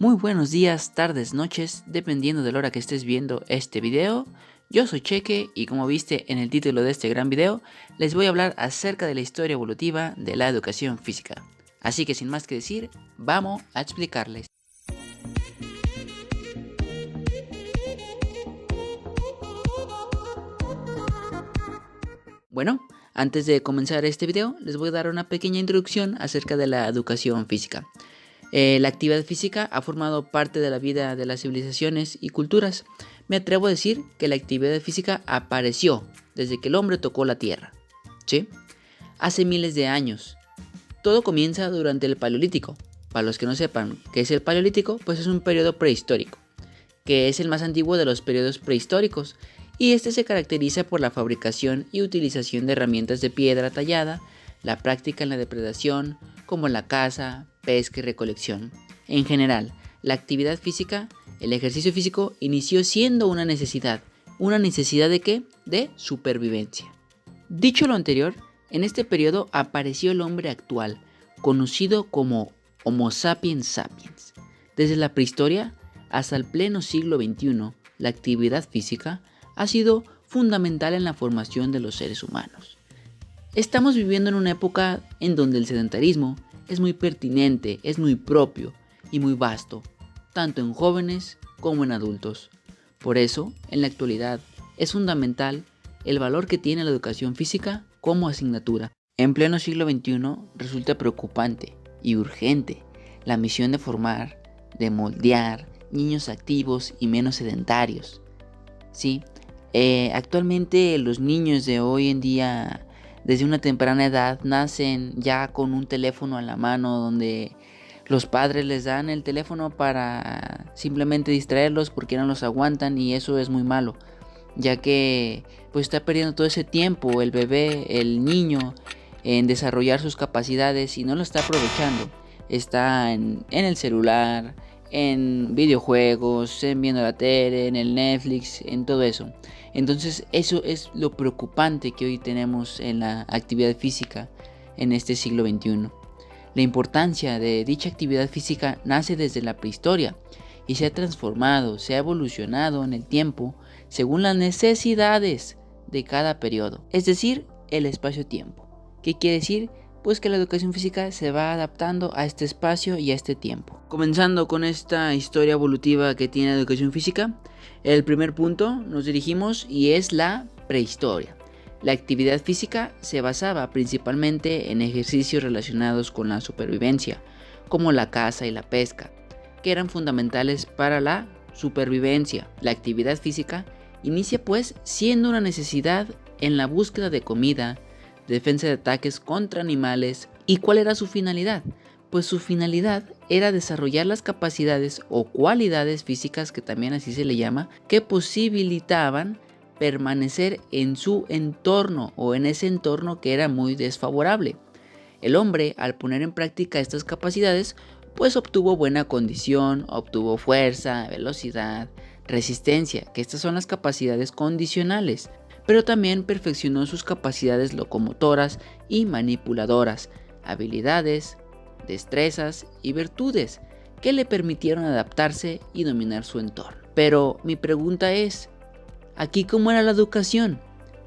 Muy buenos días, tardes, noches, dependiendo de la hora que estés viendo este video. Yo soy Cheque y como viste en el título de este gran video, les voy a hablar acerca de la historia evolutiva de la educación física. Así que sin más que decir, vamos a explicarles. Bueno, antes de comenzar este video, les voy a dar una pequeña introducción acerca de la educación física. La actividad física ha formado parte de la vida de las civilizaciones y culturas. Me atrevo a decir que la actividad física apareció desde que el hombre tocó la tierra, ¿sí? Hace miles de años. Todo comienza durante el Paleolítico. Para los que no sepan qué es el Paleolítico, pues es un periodo prehistórico, que es el más antiguo de los periodos prehistóricos, y este se caracteriza por la fabricación y utilización de herramientas de piedra tallada, la práctica en la depredación, como la caza, pesca y recolección. En general, la actividad física, el ejercicio físico, inició siendo una necesidad. ¿Una necesidad de qué? De supervivencia. Dicho lo anterior, en este periodo apareció el hombre actual, conocido como Homo sapiens sapiens. Desde la prehistoria hasta el pleno siglo XXI, la actividad física ha sido fundamental en la formación de los seres humanos. Estamos viviendo en una época en donde el sedentarismo es muy pertinente, es muy propio y muy vasto, tanto en jóvenes como en adultos. Por eso, en la actualidad, es fundamental el valor que tiene la educación física como asignatura. En pleno siglo XXI resulta preocupante y urgente la misión de formar, de moldear niños activos y menos sedentarios. Sí, actualmente los niños de hoy en día, desde una temprana edad, nacen ya con un teléfono a la mano donde los padres les dan el teléfono para simplemente distraerlos porque no los aguantan, y eso es muy malo, ya que pues está perdiendo todo ese tiempo el bebé, el niño, en desarrollar sus capacidades y no lo está aprovechando. Está en el celular, en videojuegos, en viendo la tele, en el Netflix, en todo eso. Entonces eso es lo preocupante que hoy tenemos en la actividad física en este siglo XXI. La importancia de dicha actividad física nace desde la prehistoria y se ha transformado, se ha evolucionado en el tiempo según las necesidades de cada periodo, es decir, el espacio-tiempo. ¿Qué quiere decir? Pues que la educación física se va adaptando a este espacio y a este tiempo. Comenzando con esta historia evolutiva que tiene la educación física, el primer punto nos dirigimos y es la prehistoria. La actividad física se basaba principalmente en ejercicios relacionados con la supervivencia, como la caza y la pesca, que eran fundamentales para la supervivencia. La actividad física inicia pues siendo una necesidad en la búsqueda de comida, defensa de ataques contra animales. ¿Y cuál era su finalidad? Pues su finalidad era desarrollar las capacidades o cualidades físicas, que también así se le llama, que posibilitaban permanecer en su entorno o en ese entorno que era muy desfavorable. El hombre, al poner en práctica estas capacidades, pues obtuvo buena condición, obtuvo fuerza, velocidad, resistencia, que estas son las capacidades condicionales, pero también perfeccionó sus capacidades locomotoras y manipuladoras, habilidades, destrezas y virtudes que le permitieron adaptarse y dominar su entorno. Pero mi pregunta es, ¿aquí cómo era la educación?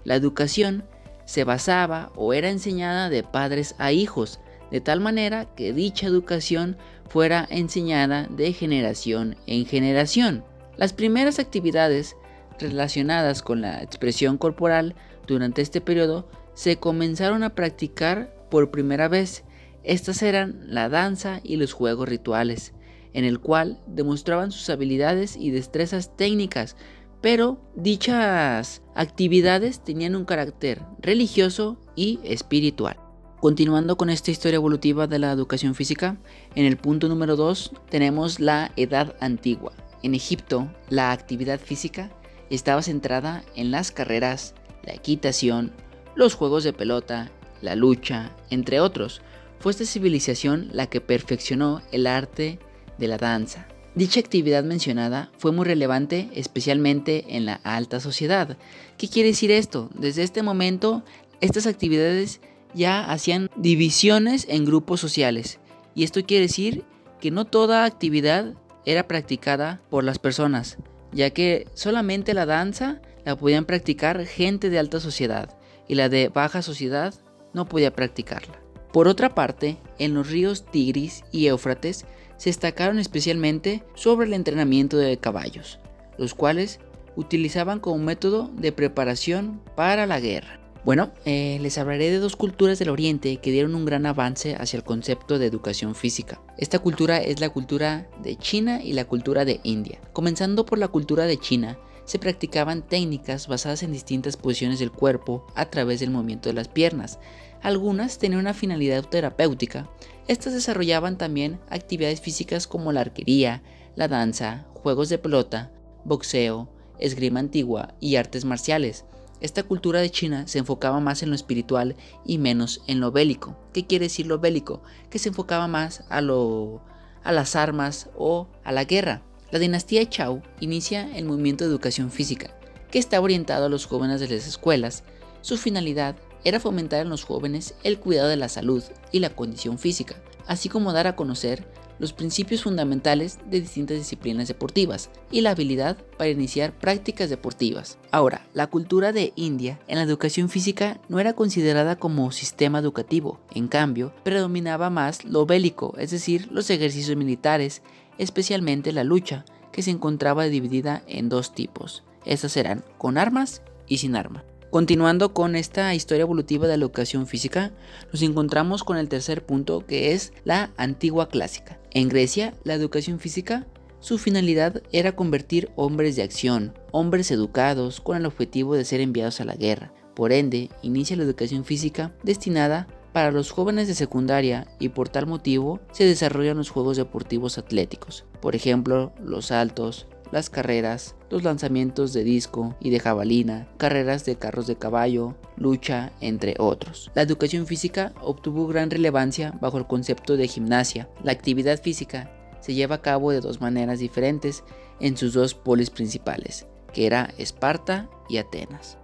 La educación se basaba o era enseñada de padres a hijos, de tal manera que dicha educación fuera enseñada de generación en generación. Las primeras actividades relacionadas con la expresión corporal durante este periodo se comenzaron a practicar por primera vez. Estas eran la danza y los juegos rituales, en el cual demostraban sus habilidades y destrezas técnicas, pero dichas actividades tenían un carácter religioso y espiritual. Continuando con esta historia evolutiva de la educación física, en el punto número 2 tenemos la Edad Antigua. En Egipto, la actividad física estaba centrada en las carreras, la equitación, los juegos de pelota, la lucha, entre otros. Fue esta civilización la que perfeccionó el arte de la danza. Dicha actividad mencionada fue muy relevante, especialmente en la alta sociedad. ¿Qué quiere decir esto? Desde este momento, estas actividades ya hacían divisiones en grupos sociales. Y esto quiere decir que no toda actividad era practicada por las personas, ya que solamente la danza la podían practicar gente de alta sociedad y la de baja sociedad no podía practicarla. Por otra parte, en los ríos Tigris y Éufrates se destacaron especialmente sobre el entrenamiento de caballos, los cuales utilizaban como método de preparación para la guerra. Bueno, les hablaré de dos culturas del Oriente que dieron un gran avance hacia el concepto de educación física. Esta cultura es la cultura de China y la cultura de India. Comenzando por la cultura de China, se practicaban técnicas basadas en distintas posiciones del cuerpo a través del movimiento de las piernas. Algunas tenían una finalidad terapéutica. Estas desarrollaban también actividades físicas como la arquería, la danza, juegos de pelota, boxeo, esgrima antigua y artes marciales. Esta cultura de China se enfocaba más en lo espiritual y menos en lo bélico. ¿Qué quiere decir lo bélico? Que se enfocaba más a las armas o a la guerra. La dinastía Zhou inicia el movimiento de educación física, que está orientado a los jóvenes de las escuelas. Su finalidad era fomentar en los jóvenes el cuidado de la salud y la condición física, así como dar a conocer los principios fundamentales de distintas disciplinas deportivas y la habilidad para iniciar prácticas deportivas. Ahora, la cultura de India en la educación física no era considerada como sistema educativo, en cambio, predominaba más lo bélico, es decir, los ejercicios militares, especialmente la lucha, que se encontraba dividida en dos tipos. Estas eran con armas y sin arma. Continuando con esta historia evolutiva de la educación física, nos encontramos con el tercer punto, que es la antigua clásica. En Grecia, la educación física, su finalidad era convertir hombres de acción, hombres educados con el objetivo de ser enviados a la guerra. Por ende, inicia la educación física destinada para los jóvenes de secundaria y por tal motivo se desarrollan los juegos deportivos atléticos. Por ejemplo, los saltos, las carreras, los lanzamientos de disco y de jabalina, carreras de carros de caballo, lucha, entre otros. La educación física obtuvo gran relevancia bajo el concepto de gimnasia. La actividad física se lleva a cabo de dos maneras diferentes en sus dos polis principales, que era Esparta y Atenas.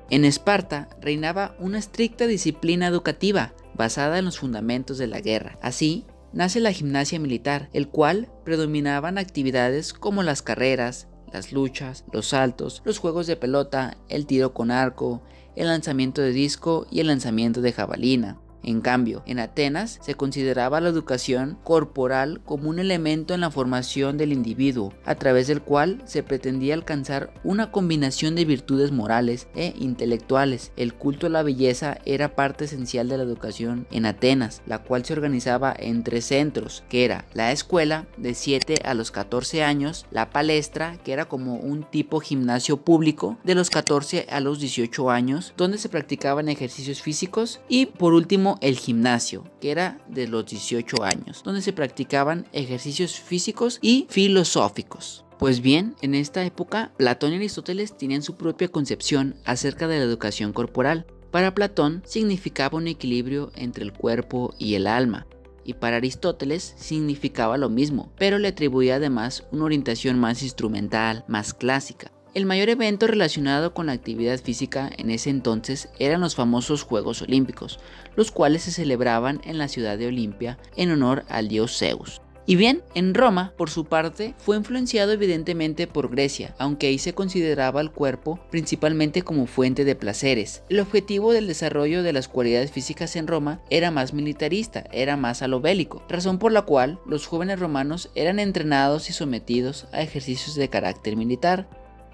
En Esparta reinaba una estricta disciplina educativa basada en los fundamentos de la guerra. Así, nace la gimnasia militar, el cual predominaban actividades como las carreras, las luchas, los saltos, los juegos de pelota, el tiro con arco, el lanzamiento de disco y el lanzamiento de jabalina. En cambio, en Atenas se consideraba la educación corporal como un elemento en la formación del individuo, a través del cual se pretendía alcanzar una combinación de virtudes morales e intelectuales. El culto a la belleza era parte esencial de la educación en Atenas, la cual se organizaba en tres centros, que era la escuela de 7 a los 14 años, la palestra, que era como un tipo gimnasio público, de los 14 a los 18 años, donde se practicaban ejercicios físicos, y por último el gimnasio, que era de los 18 años, donde se practicaban ejercicios físicos y filosóficos. Pues bien, en esta época, Platón y Aristóteles tenían su propia concepción acerca de la educación corporal. Para Platón significaba un equilibrio entre el cuerpo y el alma, y para Aristóteles significaba lo mismo, pero le atribuía además una orientación más instrumental, más clásica. El mayor evento relacionado con la actividad física en ese entonces eran los famosos Juegos Olímpicos, los cuales se celebraban en la ciudad de Olimpia en honor al dios Zeus. Y bien, en Roma, por su parte, fue influenciado evidentemente por Grecia, aunque ahí se consideraba el cuerpo principalmente como fuente de placeres. El objetivo del desarrollo de las cualidades físicas en Roma era más militarista, era más a lo bélico, razón por la cual los jóvenes romanos eran entrenados y sometidos a ejercicios de carácter militar.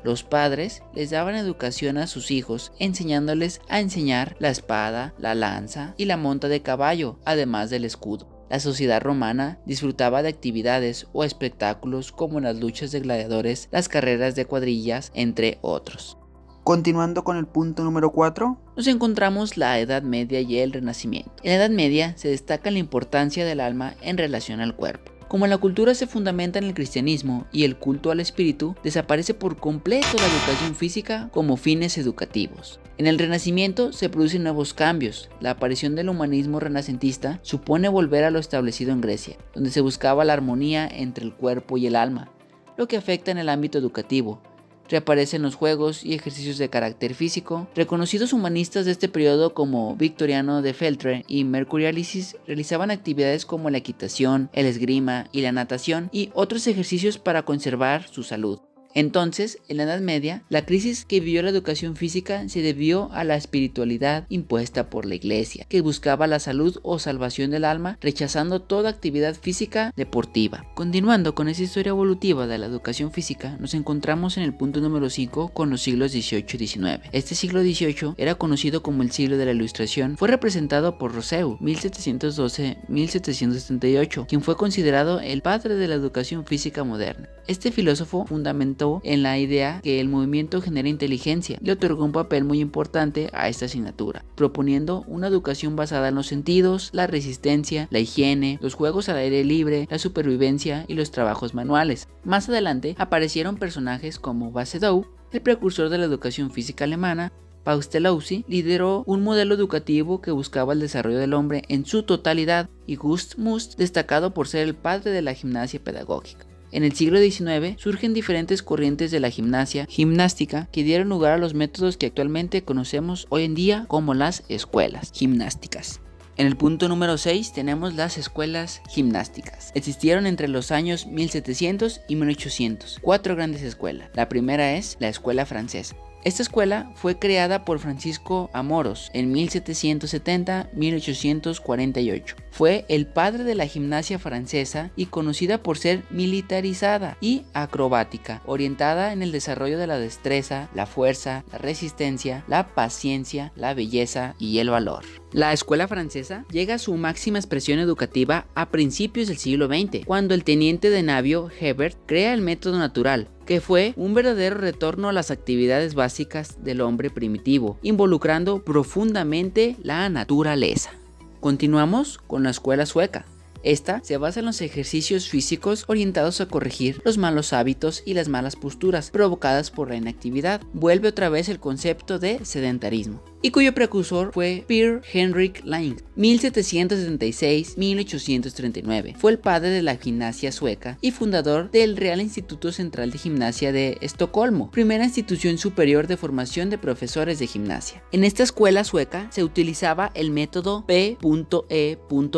Los padres les daban educación a sus hijos, enseñándoles a enseñar la espada, la lanza y la monta de caballo, además del escudo. La sociedad romana disfrutaba de actividades o espectáculos como las luchas de gladiadores, las carreras de cuadrillas, entre otros. Continuando con el punto número 4, nos encontramos la Edad Media y el Renacimiento. En la Edad Media se destaca la importancia del alma en relación al cuerpo. Como la cultura se fundamenta en el cristianismo y el culto al espíritu, desaparece por completo la educación física como fines educativos. En el Renacimiento se producen nuevos cambios. La aparición del humanismo renacentista supone volver a lo establecido en Grecia, donde se buscaba la armonía entre el cuerpo y el alma, lo que afecta en el ámbito educativo. Reaparecen los juegos y ejercicios de carácter físico. Reconocidos humanistas de este periodo como Victoriano de Feltre y Mercurialis realizaban actividades como la equitación, el esgrima y la natación y otros ejercicios para conservar su salud. Entonces, en la Edad Media, la crisis que vivió la educación física se debió a la espiritualidad impuesta por la Iglesia, que buscaba la salud o salvación del alma, rechazando toda actividad física deportiva. Continuando con esa historia evolutiva de la educación física, nos encontramos en el punto número 5 con los siglos XVIII y XIX. Este siglo XVIII era conocido como el siglo de la Ilustración. Fue representado por Rousseau, 1712-1778, quien fue considerado el padre de la educación física moderna. Este filósofo fundamentó en la idea que el movimiento genera inteligencia y le otorgó un papel muy importante a esta asignatura, proponiendo una educación basada en los sentidos, la resistencia, la higiene, los juegos al aire libre, la supervivencia y los trabajos manuales. Más adelante aparecieron personajes como Basedow, el precursor de la educación física alemana. Pestalozzi lideró un modelo educativo que buscaba el desarrollo del hombre en su totalidad, y Gust Must, destacado por ser el padre de la gimnasia pedagógica. En el siglo XIX surgen diferentes corrientes de la gimnástica que dieron lugar a los métodos que actualmente conocemos hoy en día como las escuelas gimnásticas. En el punto número 6 tenemos las escuelas gimnásticas. Existieron entre los años 1700 y 1800 4 grandes escuelas. La primera es la escuela francesa. Esta escuela fue creada por Francisco Amoros en 1770-1848. Fue el padre de la gimnasia francesa y conocida por ser militarizada y acrobática, orientada en el desarrollo de la destreza, la fuerza, la resistencia, la paciencia, la belleza y el valor. La escuela francesa llega a su máxima expresión educativa a principios del siglo XX, cuando el teniente de navío Hebert crea el método natural, que fue un verdadero retorno a las actividades básicas del hombre primitivo, involucrando profundamente la naturaleza. Continuamos con la escuela sueca. Esta se basa en los ejercicios físicos orientados a corregir los malos hábitos y las malas posturas provocadas por la inactividad. Vuelve otra vez el concepto de sedentarismo, y cuyo precursor fue Per Henrik Lang, 1776-1839. Fue el padre de la gimnasia sueca y fundador del Real Instituto Central de Gimnasia de Estocolmo, primera institución superior de formación de profesores de gimnasia. En esta escuela sueca se utilizaba el método P.E.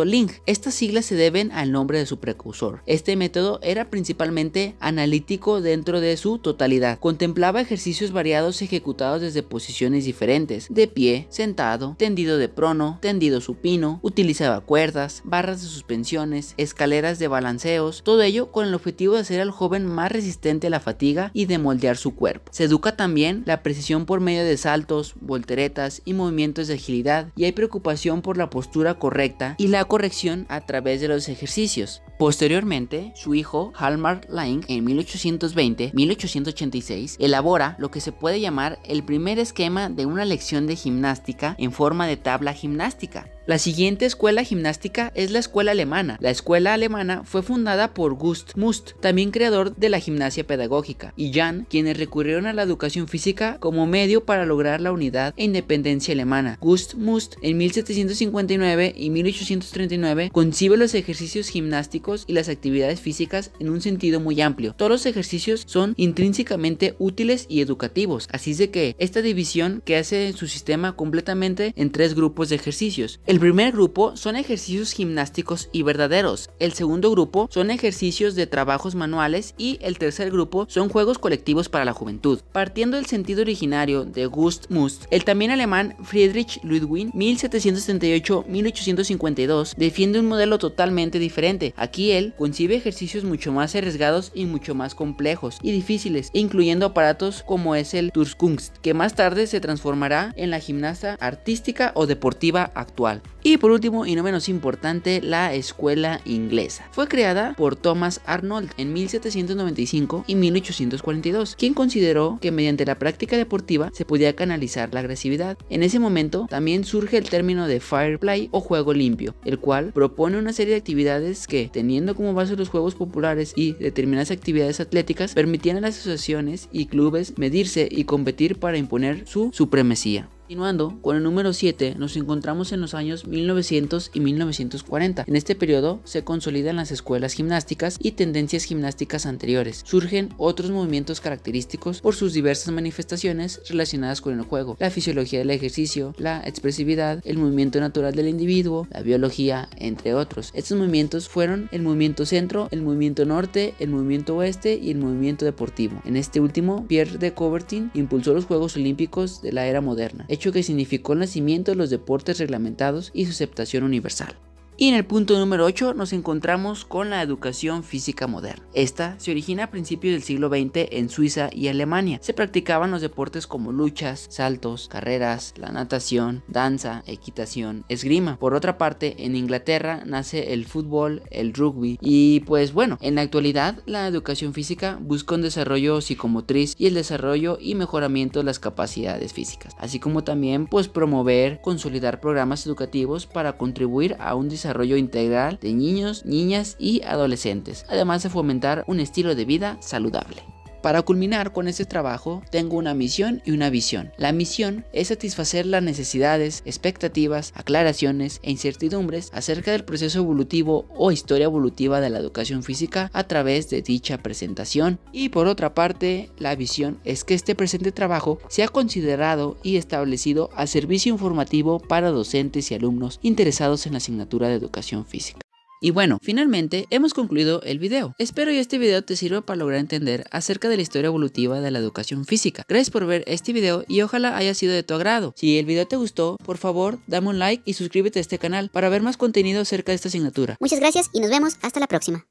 Ling. Estas siglas se deben al nombre de su precursor. Este método era principalmente analítico dentro de su totalidad. Contemplaba ejercicios variados ejecutados desde posiciones diferentes: de pie, sentado, tendido de prono, tendido supino. Utilizaba cuerdas, barras de suspensiones, escaleras de balanceos, todo ello con el objetivo de hacer al joven más resistente a la fatiga y de moldear su cuerpo. Se educa también la precisión por medio de saltos, volteretas y movimientos de agilidad, y hay preocupación por la postura correcta y la corrección a través de los ejercicios. Posteriormente, su hijo Hjalmar Lang en 1820-1886 elabora lo que se puede llamar el primer esquema de una lección de gimnástica en forma de tabla gimnástica. La siguiente escuela gimnástica es la escuela alemana. La escuela alemana fue fundada por Gust Must, también creador de la gimnasia pedagógica, y Jahn, quienes recurrieron a la educación física como medio para lograr la unidad e independencia alemana. Gust Must en 1759 y 1839 concibe los ejercicios gimnásticos y las actividades físicas en un sentido muy amplio. Todos los ejercicios son intrínsecamente útiles y educativos, así es de que esta división que hace su sistema completamente en 3 grupos de ejercicios. El primer grupo son ejercicios gimnásticos y verdaderos, el segundo grupo son ejercicios de trabajos manuales y el tercer grupo son juegos colectivos para la juventud. Partiendo del sentido originario de Gust Must, el también alemán Friedrich Ludwig 1778-1852 defiende un modelo totalmente diferente. Aquí él concibe ejercicios mucho más arriesgados y mucho más complejos y difíciles, incluyendo aparatos como es el Turskunst, que más tarde se transformará en la gimnasia artística o deportiva actual. Y por último y no menos importante, la escuela inglesa. Fue creada por Thomas Arnold en 1795 y 1842, quien consideró que mediante la práctica deportiva se podía canalizar la agresividad. En ese momento también surge el término de fair play o juego limpio, el cual propone una serie de actividades que, teniendo como base los juegos populares y determinadas actividades atléticas, permitían a las asociaciones y clubes medirse y competir para imponer su supremacía. Continuando con el número 7, nos encontramos en los años 1900 y 1940. En este periodo se consolidan las escuelas gimnásticas y tendencias gimnásticas anteriores. Surgen otros movimientos característicos por sus diversas manifestaciones relacionadas con el juego, la fisiología del ejercicio, la expresividad, el movimiento natural del individuo, la biología, entre otros. Estos movimientos fueron el movimiento centro, el movimiento norte, el movimiento oeste y el movimiento deportivo. En este último, Pierre de Coubertin impulsó los Juegos Olímpicos de la era moderna, hecho que significó el nacimiento de los deportes reglamentados y su aceptación universal. Y en el punto número 8 nos encontramos con la educación física moderna. Esta se origina a principios del siglo XX en Suiza y Alemania. Se practicaban los deportes como luchas, saltos, carreras, la natación, danza, equitación, esgrima. Por otra parte, en Inglaterra nace el fútbol, el rugby y pues bueno, en la actualidad la educación física busca un desarrollo psicomotriz y el desarrollo y mejoramiento de las capacidades físicas, así como también pues promover, consolidar programas educativos para contribuir a un desarrollo integral de niños, niñas y adolescentes, además de fomentar un estilo de vida saludable. Para culminar con este trabajo, tengo una misión y una visión. La misión es satisfacer las necesidades, expectativas, aclaraciones e incertidumbres acerca del proceso evolutivo o historia evolutiva de la educación física a través de dicha presentación. Y por otra parte, la visión es que este presente trabajo sea considerado y establecido a servicio informativo para docentes y alumnos interesados en la asignatura de educación física. Y bueno, finalmente hemos concluido el video. Espero que este video te sirva para lograr entender acerca de la historia evolutiva de la educación física. Gracias por ver este video y ojalá haya sido de tu agrado. Si el video te gustó, por favor dame un like y suscríbete a este canal para ver más contenido acerca de esta asignatura. Muchas gracias y nos vemos hasta la próxima.